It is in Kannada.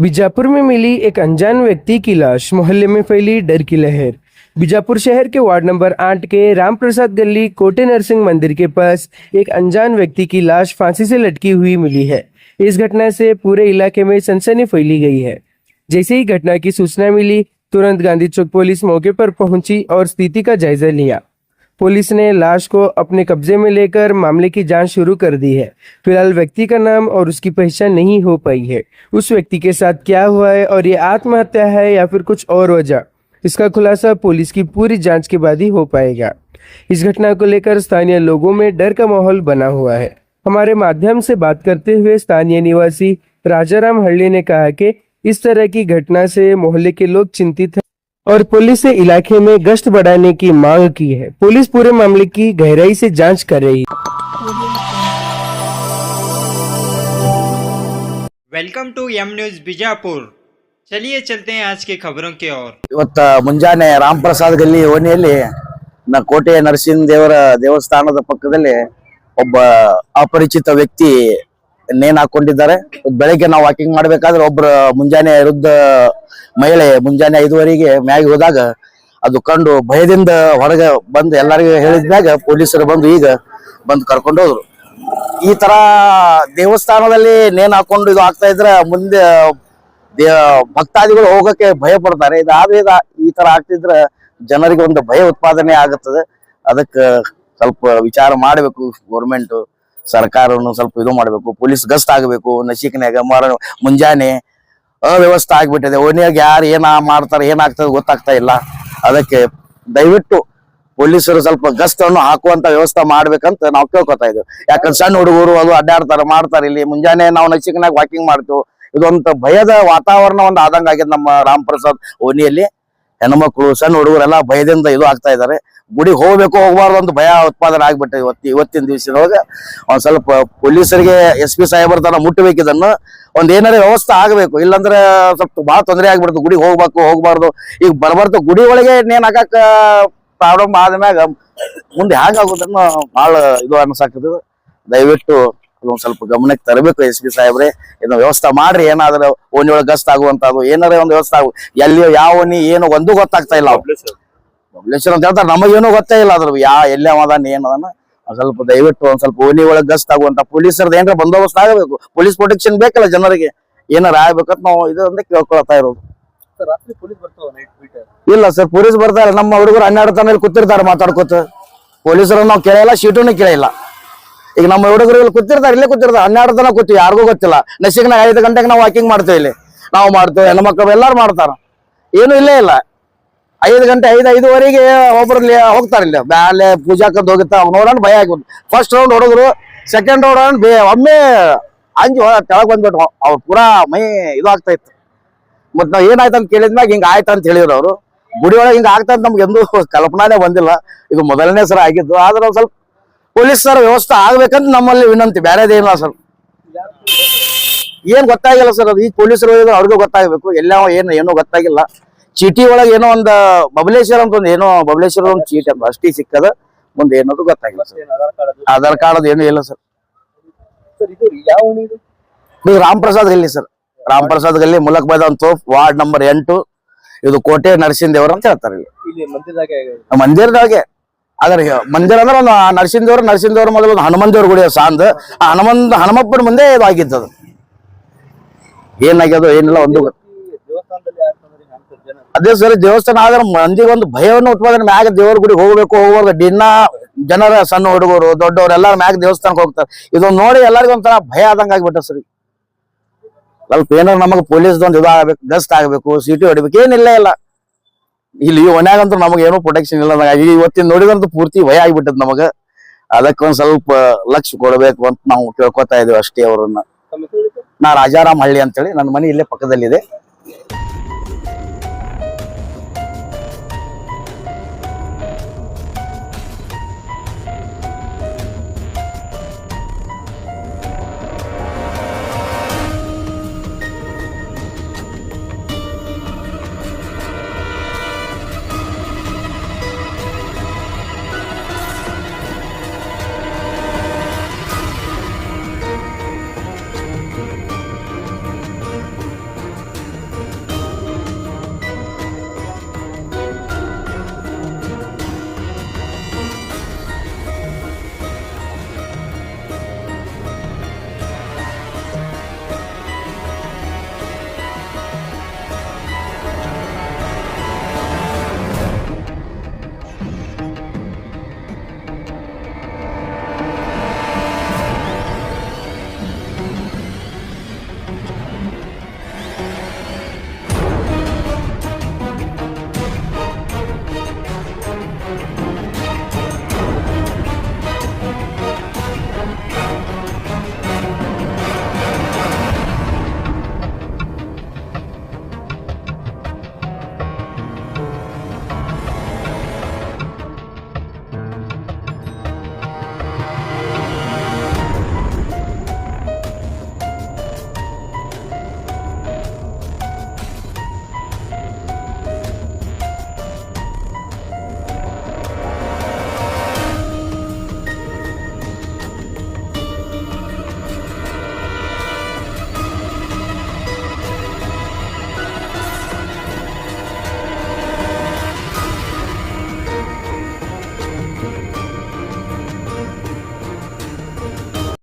बीजापुर में मिली एक अनजान व्यक्ति की लाश, मोहल्ले में फैली डर की लहर। बीजापुर शहर के वार्ड नंबर 8 के राम प्रसाद गली कोटे नरसिंह मंदिर के पास एक अनजान व्यक्ति की लाश फांसी से लटकी हुई मिली है। इस घटना से पूरे इलाके में सनसनी फैली गई है। जैसे ही घटना की सूचना मिली, तुरंत गांधी चौक पुलिस मौके पर पहुंची और स्थिति का जायजा लिया। पुलिस ने लाश को अपने कब्जे में लेकर मामले की जांच शुरू कर दी है। फिलहाल व्यक्ति का नाम और उसकी पहचान नहीं हो पाई है। उस व्यक्ति के साथ क्या हुआ है और ये आत्महत्या है या फिर कुछ और वजह, इसका खुलासा पुलिस की पूरी जांच के बाद ही हो पाएगा। इस घटना को लेकर स्थानीय लोगों में डर का माहौल बना हुआ है। हमारे माध्यम से बात करते हुए स्थानीय निवासी राजाराम हल्ली ने कहा कि इस तरह की घटना से मोहल्ले के लोग चिंतित हैं और पुलिस से इलाके में गश्त बढ़ाने की मांग की है। पुलिस पूरे मामले की गहराई से जांच कर रही है। Welcome to M news Bijapur. चलिए चलते हैं आज की खबरों की ओर। ಇವತ್ತ ಮುಂಜಾನೆ ರಾಮ್ ಪ್ರಸಾದ್ ಗಲ್ಲಿ ಓಣಿಯಲ್ಲಿ ಕೋಟೆ ನರಸಿಂಹ ದೇವಸ್ಥಾನದ ಪಕ್ಕದಲ್ಲಿ ಒಬ್ಬ ಅಪರಿಚಿತ ವ್ಯಕ್ತಿ ನೇಣು ಹಾಕೊಂಡಿದ್ದಾರೆ. ಬೆಳಗ್ಗೆ ನಾವು ವಾಕಿಂಗ್ ಮಾಡ್ಬೇಕಾದ್ರೆ ಒಬ್ರು ಮುಂಜಾನೆ ವೃದ್ಧ ಮಹಿಳೆ ಮುಂಜಾನೆ 5:15ಗೆ ಮ್ಯಾಗಿ ಹೋದಾಗ ಅದು ಕಂಡು ಭಯದಿಂದ ಹೊರಗೆ ಬಂದು ಎಲ್ಲರಿಗೂ ಹೇಳಿದ್ಮ್ಯಾಗ ಪೊಲೀಸರು ಬಂದು ಈಗ ಬಂದು ಕರ್ಕೊಂಡು ಹೋದ್ರು. ಈ ತರ ದೇವಸ್ಥಾನದಲ್ಲಿ ನೇಣು ಹಾಕೊಂಡು ಇದು ಆಗ್ತಾ ಇದ್ರೆ ಮುಂದೆ ಭಕ್ತಾದಿಗಳು ಹೋಗಕ್ಕೆ ಭಯ ಪಡ್ತಾರೆ. ಇದಾದ್ರೆ ಈ ತರ ಆಗ್ತಿದ್ರೆ ಜನರಿಗೆ ಒಂದು ಭಯ ಉತ್ಪಾದನೆ ಆಗುತ್ತದೆ. ಅದಕ್ಕೆ ಸ್ವಲ್ಪ ವಿಚಾರ ಮಾಡ್ಬೇಕು ಗೌರ್ಮೆಂಟ್ ಸರ್ಕಾರನು ಸ್ವಲ್ಪ ಇದು ಮಾಡ್ಬೇಕು. ಪೊಲೀಸ್ ಗಸ್ತ್ ಆಗ್ಬೇಕು. ನಶಿಕ್ನ್ಯಾಗ ಮುಂಜಾನೆ ಅವ್ಯವಸ್ಥೆ ಆಗ್ಬಿಟ್ಟಿದೆ. ಓಣಿಯಾಗ ಯಾರು ಏನ ಮಾಡ್ತಾರೆ ಏನಾಗ್ತದೆ ಗೊತ್ತಾಗ್ತಾ ಇಲ್ಲ. ಅದಕ್ಕೆ ದಯವಿಟ್ಟು ಪೊಲೀಸರು ಸ್ವಲ್ಪ ಗಸ್ತನ್ನು ಹಾಕುವಂತ ವ್ಯವಸ್ಥೆ ಮಾಡ್ಬೇಕಂತ ನಾವು ಕೇಳ್ಕೊತಾ ಇದ್ದೇವೆ. ಯಾಕಂದ್ರೆ ಸಣ್ಣ ಹುಡುಗರು ಅದು ಅಡ್ಡಾಡ್ತಾರೆ ಮಾಡ್ತಾರೆ. ಇಲ್ಲಿ ಮುಂಜಾನೆ ನಾವು ನಶಿಕ್ನ್ಯಾಗ ವಾಕಿಂಗ್ ಮಾಡ್ತೇವೆ. ಇದೊಂದು ಭಯದ ವಾತಾವರಣ ಒಂದು ಆದಂಗ ಆಗಿದೆ ನಮ್ಮ ರಾಮ್ ಪ್ರಸಾದ್ ಓಣಿಯಲ್ಲಿ. ಹೆಣ್ಮಕ್ಳು ಸಣ್ಣ ಹುಡುಗರೆಲ್ಲ ಭಯದಿಂದ ಇದು ಆಗ್ತಾ ಇದ್ದಾರೆ. ಗುಡಿಗೆ ಹೋಗ್ಬೇಕು ಹೋಗ್ಬಾರ್ದು ಅಂತ ಭಯ ಉತ್ಪಾದನೆ ಆಗ್ಬಿಟ್ಟೆ. ಇವತ್ತಿನ ದಿವಸದೊಳಗೆ ಒಂದ್ ಸ್ವಲ್ಪ ಪೊಲೀಸರಿಗೆ SP ಸಾಹೇಬರ ತರ ಮುಟ್ಟಬೇಕು. ಇದನ್ನು ಒಂದ್ ಏನಾರ ವ್ಯವಸ್ಥೆ ಆಗ್ಬೇಕು. ಇಲ್ಲಾಂದ್ರೆ ಸ್ವಲ್ಪ ಬಹಳ ತೊಂದರೆ ಆಗ್ಬಿಡ್ತು. ಗುಡಿಗೆ ಹೋಗ್ಬಾರ್ದು. ಈಗ ಬರ್ಬಾರ್ದು ಗುಡಿ ಒಳಗೆ ನೇಣು ಹಾಕಕ್ ಪ್ರಾಬ್ಲಮ್ ಆದ್ಮ್ಯಾಗ ಮುಂದೆ ಹ್ಯಾಂಗಾಗೋದನ್ನ ಬಹಳ ಇದು ಅನ್ಸಾಕದ. ದಯವಿಟ್ಟು ಅದೊಂದ್ ಸ್ವಲ್ಪ ಗಮನಕ್ಕೆ ತರಬೇಕು SP ಸಾಹೇಬ್ರೆ. ಇದನ್ನ ವ್ಯವಸ್ಥೆ ಮಾಡ್ರಿ. ಏನಾದ್ರೂ ಓಣಿ ಒಳಗೆ ಗಸ್ತ್ ಆಗುವಂತದ್ದು ಏನಾರ ಒಂದು ವ್ಯವಸ್ಥೆ ಎಲ್ಲಿ ಯಾವ ಓಣಿ ಏನು ಒಂದು ಗೊತ್ತಾಗ್ತಾ ಇಲ್ಲ. ಬಬ್ಲೇಶ್ವರ ಅಂತ ಹೇಳ್ತಾರೆ, ನಮಗೇನು ಗೊತ್ತೇ ಇಲ್ಲ ಅದ್ರ ಎಲ್ಲಿ ಅವದಾನ ಏನದನ್ನ. ಸ್ವಲ್ಪ ದಯವಿಟ್ಟು ಒಂದ್ ಸ್ವಲ್ಪ ಓಣಿ ಒಳಗೆ ಗಸ್ತ್ ಆಗುವಂತ ಪೊಲೀಸರದ್ದು ಏನಾರ ಬಂದೋಬಸ್ತ್ ಆಗಬೇಕು. ಪೊಲೀಸ್ ಪ್ರೊಟೆಕ್ಷನ್ ಬೇಕಲ್ಲ ಜನರಿಗೆ. ಏನಾರ ಆಗ್ಬೇಕಂತ ನಾವು ಇದೊಂದೇ ಕೇಳ್ಕೊಳ್ತಾ ಇರೋದು. ಇಲ್ಲ ಸರ್, ಪೊಲೀಸ್ ಬರ್ತಾರೆ. ನಮ್ಮ ಹುಡುಗರು 12 ತನ ಕೂತಿರ್ತಾರೆ ಮಾತಾಡ್ಕೋತ. ಪೊಲೀಸರನ್ನ ನಾವು ಕೇಳಿಲ್ಲ, ಶೀಟುನು ಕೇಳಿಲ್ಲ. ಈಗ ನಮ್ಮ ಹುಡುಗರು ಇಲ್ಲಿ ಕೂತಿರ್ತಾರೆ, ಇಲ್ಲೇ ಕೂತಿರ್ತಾರೆ. 12 ತನ ಕೂತೀವಿ, ಯಾರಿಗೂ ಗೊತ್ತಿಲ್ಲ. ನಶಿಕ್ನಾಗ 5 ಗಂಟೆಗೆ ನಾವು ವಾಕಿಂಗ್ ಮಾಡ್ತೇವೆ. ಇಲ್ಲಿ ನಾವು ಮಾಡ್ತೇವೆ, ಹೆಣ್ಮಕ್ಳು ಎಲ್ಲಾರು ಮಾಡ್ತಾರ. ಏನು ಇಲ್ಲೇ ಇಲ್ಲ. 5 ಗಂಟೆ 5:05ವರೆಗೆ ಒಬ್ಬರಲ್ಲಿ ಹೋಗ್ತಾರೆ. ಇಲ್ಲಿ ಬ್ಯಾಲೆ ಪೂಜಾಕಂತ ಹೋಗಿರ್ತಾವ. ನೋಡೋಣ ಭಯ ಆಗಿ ಫಸ್ಟ್ ರೌಂಡ್ ಹುಡುಗರು, ಸೆಕೆಂಡ್ ರೌಂಡ್ ಒಮ್ಮೆ ಅಂಜಿ ತೆಳಗ್ ಬಂದ್ಬಿಟ್ರು. ಅವ್ರು ಪೂರಾ ಮೈ ಇದು ಆಗ್ತಾ ಇತ್ತು. ಮತ್ ನಾವ್ ಏನಾಯ್ತು ಅಂತ ಕೇಳಿದ್ಮ್ಯಾಗ ಹಿಂಗ ಆಯ್ತು ಅಂತ ಹೇಳಿದ್ರು ಅವರು. ಗುಡಿ ಒಳಗೆ ಹಿಂಗ ಆಗ್ತಾ ನಮ್ಗೆ ಎಂದೂ ಕಲ್ಪನಾನೇ ಬಂದಿಲ್ಲ. ಇದು ಮೊದಲನೇ ಸಲ ಆಗಿದ್ದು. ಆದ್ರೆ ಸ್ವಲ್ಪ ಪೊಲೀಸರ ವ್ಯವಸ್ಥೆ ಆಗ್ಬೇಕಂತ ನಮ್ಮಲ್ಲಿ ವಿನಂತಿ, ಬೇರೆದೇನಿಲ್ಲ ಸರ್. ಏನ್ ಗೊತ್ತಾಗಿಲ್ಲ ಸರ್. ಅದು ಈಗ ಪೊಲೀಸರು ಅವ್ರಿಗೂ ಗೊತ್ತಾಗಬೇಕು. ಎಲ್ಲ ಏನು ಗೊತ್ತಾಗಿಲ್ಲ. ಚೀಟಿ ಒಳಗೆ ಏನೋ ಒಂದು ಬಬಲೇಶ್ವರ ಅಂತ ಒಂದು ಏನೋ ಬಬಲೇಶ್ವರ ಒಂದು ಚೀಟಿ ಅಂತ ಅಷ್ಟೇ ಸಿಕ್ಕದ. ಮುಂದೆ ಏನದು ಗೊತ್ತಾಗಿಲ್ಲ ಸರ್. ಆಧಾರ್ ಕಾರ್ಡ್ ಏನು ಇಲ್ಲ ಸರ್. ಇದು ರಾಮ್ ಪ್ರಸಾದ್ ಗಲ್ಲಿ ಸರ್. ರಾಮ್ ಪ್ರಸಾದ್ ಗಲ್ಲಿ ಮುಲಕ್ ಬೈದಾನ್ ತೋಪ್, ವಾರ್ಡ್ ನಂಬರ್ 8. ಇದು ಕೋಟೆ ನರಸಿಂಹ ದೇವ್ರ ಅಂತ ಹೇಳ್ತಾರೆ. ಇಲ್ಲಿ ಮಂದಿರದಾಗೆ ಅದ್ರ ಮಂದಿರ ಅಂದ್ರೆ ಒಂದು ನರಸಿಂಹ ದೇವ್ರ ಮೊದಲು ಒಂದು ಹನುಮನ್ ದೇವ್ರ ಗುಡಿ ಸಾಂದ್. ಆ ಹನುಮಪ್ಪನ ಮುಂದೆ ಇದು ಆಗಿದ್ದದು. ಏನಾಗ್ಯದು ಏನಿಲ್ಲ ಒಂದು ಅದೇ ಸರ್. ದೇವಸ್ಥಾನ ಆದ್ರೆ ಮಂದಿಗೆ ಒಂದು ಭಯವನ್ನು ಉತ್ಪಾದನೆ. ಮ್ಯಾಗ ದೇವ್ರ ಗುಡಿ ಹೋಗ್ಬೇಕು ಹೋಗ್ಬಾರ್ದು. ದಿನ ಜನರ ಸಣ್ಣ ಹುಡುಗರು ದೊಡ್ಡವರು ಎಲ್ಲಾರು ಮ್ಯಾಗ ದೇವಸ್ಥಾನಕ್ಕೆ ಹೋಗ್ತಾರೆ. ಇದೊಂದು ನೋಡಿ ಎಲ್ಲರಿಗೂ ಒಂಥರ ಭಯ ಆದಂಗ ಆಗ್ಬಿಟ್ಟ ಸರ್. ಸ್ವಲ್ಪ ಏನಾರು ನಮಗ್ ಪೊಲೀಸ್ದೊಂದು ಇದು ಆಗ್ಬೇಕು, ಗಸ್ಟ್ ಆಗ್ಬೇಕು, ಸಿಟಿ ಹೊಡಿಬೇಕು. ಏನಿಲ್ಲ ಇಲ್ಲ ಇಲ್ಲಿ ಒನ್ಯಾಗಂತೂ ನಮಗ್ ಏನೋ ಪ್ರೊಟೆಕ್ಷನ್ ಇಲ್ಲ. ಇವತ್ತಿನ ನೋಡಿದಂತೂ ಪೂರ್ತಿ ಭಯ ಆಗ್ಬಿಟ್ಟದ್ ನಮಗ. ಅದಕ್ಕೊಂದ್ ಸ್ವಲ್ಪ ಲಕ್ಷ್ಯ ಕೊಡ್ಬೇಕು ಅಂತ ನಾವು ಕೇಳ್ಕೊತಾ ಇದೀವಿ ಅಷ್ಟೇ ಅವ್ರನ್ನ. ನಾ ರಾಜಾರಾಮ್ ಹಳ್ಳಿ ಅಂತೇಳಿ, ನನ್ನ ಮನೆ ಇಲ್ಲೇ ಪಕ್ಕದಲ್ಲಿದೆ.